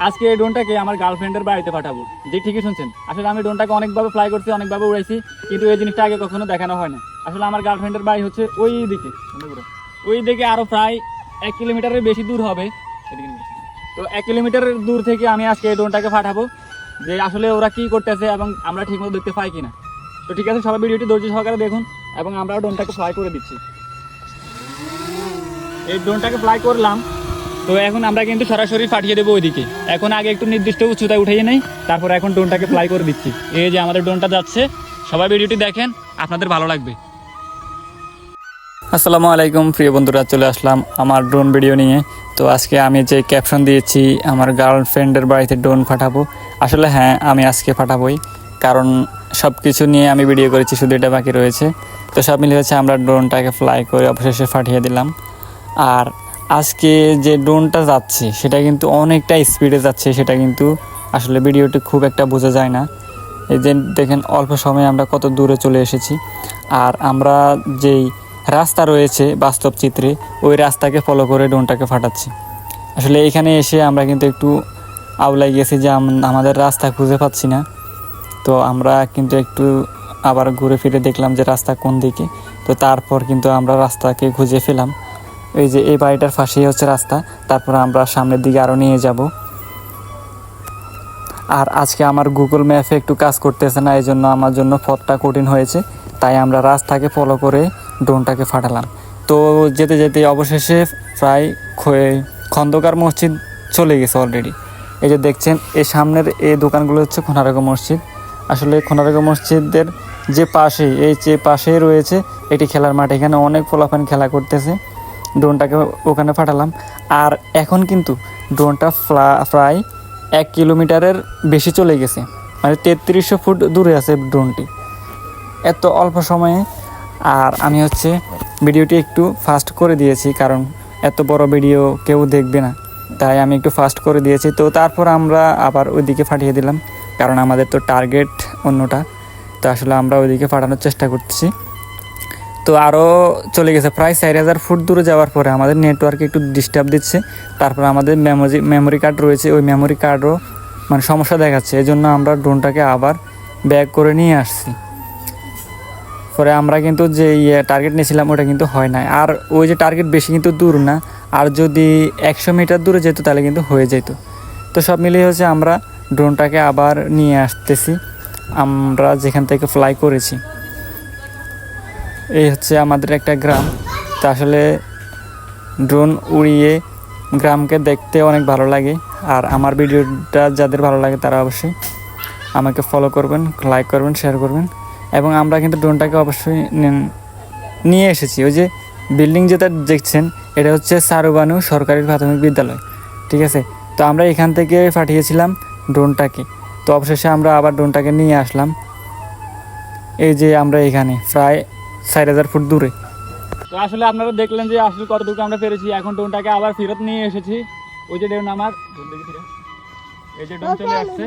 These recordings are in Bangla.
আজকে এই ড্রোনটাকে আমার গার্লফ্রেন্ডের বাড়িতে পাঠাবো। যে ঠিকই শুনছেন, আসলে আমি ড্রোনটাকে অনেকভাবে ফ্লাই করছি, অনেকভাবে উড়াইছি, কিন্তু এই জিনিসটা আগে কখনো দেখানো হয় না। আসলে আমার গার্লফ্রেন্ডের বাড়ি হচ্ছে ওই দিকে আরও প্রায় 1 কিলোমিটারের বেশি দূর হবে। তো 1 কিলোমিটারের দূর থেকে আমি আজকে এই ড্রোনটাকে পাঠাবো, যে আসলে ওরা কী করতেছে এবং আমরা ঠিকমতো দেখতে পাই কিনা। তো ঠিক আছে, সবাই ভিডিওটি ধৈর্য সহকারে দেখুন এবং আমরাও ড্রোনটাকে ফ্লাই করে দিচ্ছি। এই ড্রোনটাকে ফ্লাই করলাম, তো এখন আমরা কিন্তু সরাসরি পাঠিয়ে দেবো ওইদিকে। এখন আগে একটু নির্দিষ্ট উচ্চতায় উঠিয়ে নেই, তারপর এখন ড্রোনটাকে ফ্লাই করে দিচ্ছি। এই যে আমাদের ড্রোনটা যাচ্ছে, সবাই ভিডিওটি দেখেন, আপনাদের ভালো লাগবে। আসসালামু আলাইকুম প্রিয় বন্ধুরা, চলে আসলাম আমার ড্রোন ভিডিও নিয়ে। তো আজকে আমি যে ক্যাপশন দিয়েছি আমার গার্লফ্রেন্ডের বাড়িতে ড্রোন পাঠাবো, আসলে হ্যাঁ আমি আজকে পাঠাবোই, কারণ সব কিছু নিয়ে আমি ভিডিও করেছি, শুধু এটা বাকি রয়েছে। তো সব মিলে হচ্ছে আমরা ড্রোনটাকে ফ্লাই করে অবশেষে পাঠিয়ে দিলাম। আর আজকে যে ড্রোনটা যাচ্ছে সেটা কিন্তু অনেকটা স্পিডে যাচ্ছে, সেটা কিন্তু আসলে ভিডিওটি খুব একটা বোঝা যায় না। এই যে দেখেন অল্প সময়ে আমরা কত দূরে চলে এসেছি। আর আমরা যেই রাস্তা রয়েছে বাস্তব চিত্রে, ওই রাস্তাকে ফলো করে ড্রোনটাকে ফাটাচ্ছি। আসলে এখানে এসে আমরা কিন্তু একটু আউলাই গেছি যে আমাদের রাস্তা খুঁজে পাচ্ছি না। তো আমরা কিন্তু একটু আবার ঘুরে ফিরে দেখলাম যে রাস্তা কোন দিকে। তো তারপর কিন্তু আমরা রাস্তাকে খুঁজে পেলাম। এই যে এই বাড়িটার পাশেই হচ্ছে রাস্তা, তারপর আমরা সামনের দিকে আরও নিয়ে যাব। আর আজকে আমার গুগল ম্যাপে একটু কাজ করতেছে না, এই জন্য আমার জন্য পথটা কঠিন হয়েছে, তাই আমরা রাস্তাকে ফলো করে ড্রোনটাকে ফাটালাম। তো যেতে যেতে অবশেষে প্রায় খন্দকার মসজিদ চলে গেছে অলরেডি। এই যে দেখছেন এই সামনের এই দোকানগুলো হচ্ছে খোনারগা মসজিদ। আসলে খোনারগা মসজিদের যে পাশেই পাশেই রয়েছে এটি খেলার মাঠ, এখানে অনেক পোলাপান খেলা করতেছে। ড্রোনটাকে ওখানে পাঠালাম। আর এখন কিন্তু ড্রোনটা প্রায় 1 কিলোমিটারের বেশি চলে গেছে, মানে 3300 ফুট দূরে আছে ড্রোনটি, এত অল্প সময়ে। আর আমি হচ্ছে ভিডিওটি একটু ফাস্ট করে দিয়েছি, কারণ এত বড় ভিডিও কেউ দেখবে না, তাই আমি একটু ফাস্ট করে দিয়েছি। তো তারপর আমরা আবার ওইদিকে পাঠিয়ে দিলাম, কারণ আমাদের তো টার্গেট অন্যটা। তো আসলে আমরা ওইদিকে পাঠানোর চেষ্টা করতেছি। তো আরও চলে গেছে প্রায় 4000 ফুট দূরে যাওয়ার পরে আমাদের নেটওয়ার্কে একটু ডিস্টার্ব দিচ্ছে। তারপরে আমাদের মেমোরি কার্ড রয়েছে, ওই মেমোরি কার্ডও মানে সমস্যা দেখাচ্ছে, এই জন্য আমরা ড্রোনটাকে আবার ব্যাক করে নিয়ে আসছি। পরে আমরা কিন্তু যে টার্গেট নিয়েছিলাম ওটা কিন্তু হয় না। আর ওই যে টার্গেট বেশি কিন্তু দূর না, আর যদি 100 মিটার দূরে যেত তাহলে কিন্তু হয়ে যেত। তো সব মিলিয়ে হচ্ছে আমরা ড্রোনটাকে আবার নিয়ে আসতেছি আমরা যেখান থেকে ফ্লাই করেছি। এই হচ্ছে আমাদের একটা গ্রাম। তো আসলে ড্রোন উড়িয়ে গ্রামকে দেখতে অনেক ভালো লাগে। আর আমার ভিডিওটা যাদের ভালো লাগে তারা অবশ্যই আমাকে ফলো করবেন, লাইক করবেন, শেয়ার করবেন। এবং আমরা কিন্তু ড্রোনটাকে অবশ্যই নিয়ে এসেছি। ওই যে বিল্ডিং যেটা দেখছেন এটা হচ্ছে সারুবানু সরকারি প্রাথমিক বিদ্যালয়, ঠিক আছে। তো আমরা এখান থেকে পাঠিয়েছিলাম ড্রোনটাকে। তো অবশেষে আমরা আবার ড্রোনটাকে নিয়ে আসলাম। এই যে আমরা এখানে প্রায় 4000 ফুট দূরে। তো আসলে আপনারা দেখলেন যে আসলে কতটুকু আমরা পেরেছি। এখন ড্রোনটাকে আবার ফেরত নিয়ে এসেছি। ওই যে ড্রোন আমার এই যে ড্রোন চলে আসছে।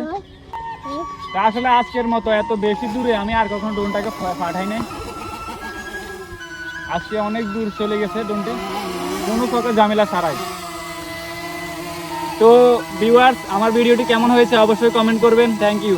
তা আসলে আজকের মতো এত বেশি দূরে আমি আর কখনো ড্রোনটাকে পাঠাই নাই। আজকে অনেক দূর চলে গেছে ড্রোনটি, কোনো প্রকার ঝামেলা ছাড়াই। তো ভিউয়ার্স, আমার ভিডিওটি কেমন হয়েছে অবশ্যই কমেন্ট করবেন। Thank you.